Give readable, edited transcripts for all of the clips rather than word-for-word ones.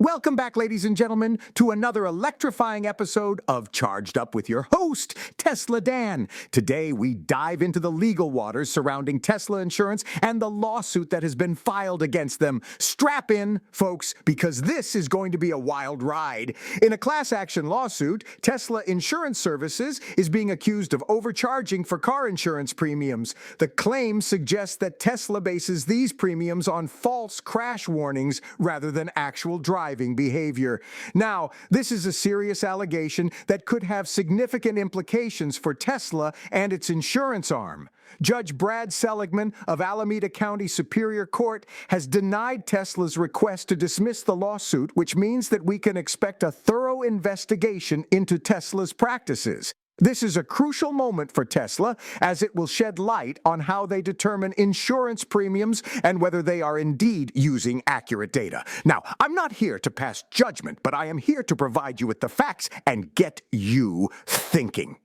Welcome back, ladies and gentlemen, to another electrifying episode of Charged Up with your host, Tesla Dan. Today, we dive into the legal waters surrounding Tesla Insurance and the lawsuit that has been filed against them. Strap in, folks, because this is going to be a wild ride. In a class action lawsuit, Tesla Insurance Services is being accused of overcharging for car insurance premiums. The claim suggests that Tesla bases these premiums on false crash warnings rather than actual driving behavior. Now, this is a serious allegation that could have significant implications for Tesla and its insurance arm. Judge Brad Seligman of Alameda County Superior Court has denied Tesla's request to dismiss the lawsuit, which means that we can expect a thorough investigation into Tesla's practices. This is a crucial moment for Tesla, as it will shed light on how they determine insurance premiums and whether they are indeed using accurate data. Now, I'm not here to pass judgment, but I am here to provide you with the facts and get you thinking.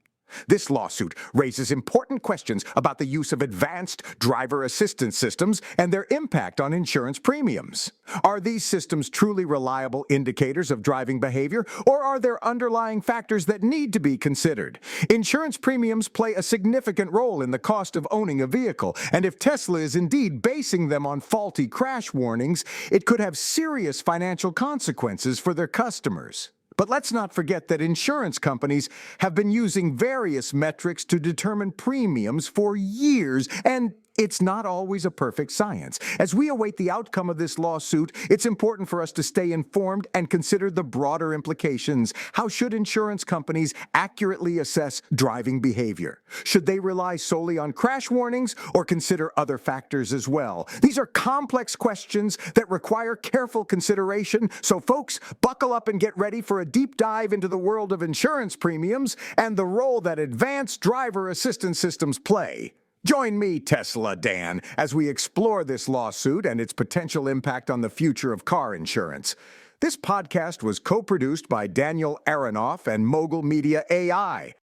This lawsuit raises important questions about the use of advanced driver assistance systems and their impact on insurance premiums. Are these systems truly reliable indicators of driving behavior, or are there underlying factors that need to be considered? Insurance premiums play a significant role in the cost of owning a vehicle, and if Tesla is indeed basing them on faulty crash warnings, it could have serious financial consequences for their customers. But let's not forget that insurance companies have been using various metrics to determine premiums for years, and it's not always a perfect science. As we await the outcome of this lawsuit, it's important for us to stay informed and consider the broader implications. How should insurance companies accurately assess driving behavior? Should they rely solely on crash warnings or consider other factors as well? These are complex questions that require careful consideration, so folks, buckle up and get ready for a deep dive into the world of insurance premiums and the role that advanced driver assistance systems play. Join me, Tesla Dan, as we explore this lawsuit and its potential impact on the future of car insurance. This podcast was co-produced by Daniel Aronoff and Mogul Media AI.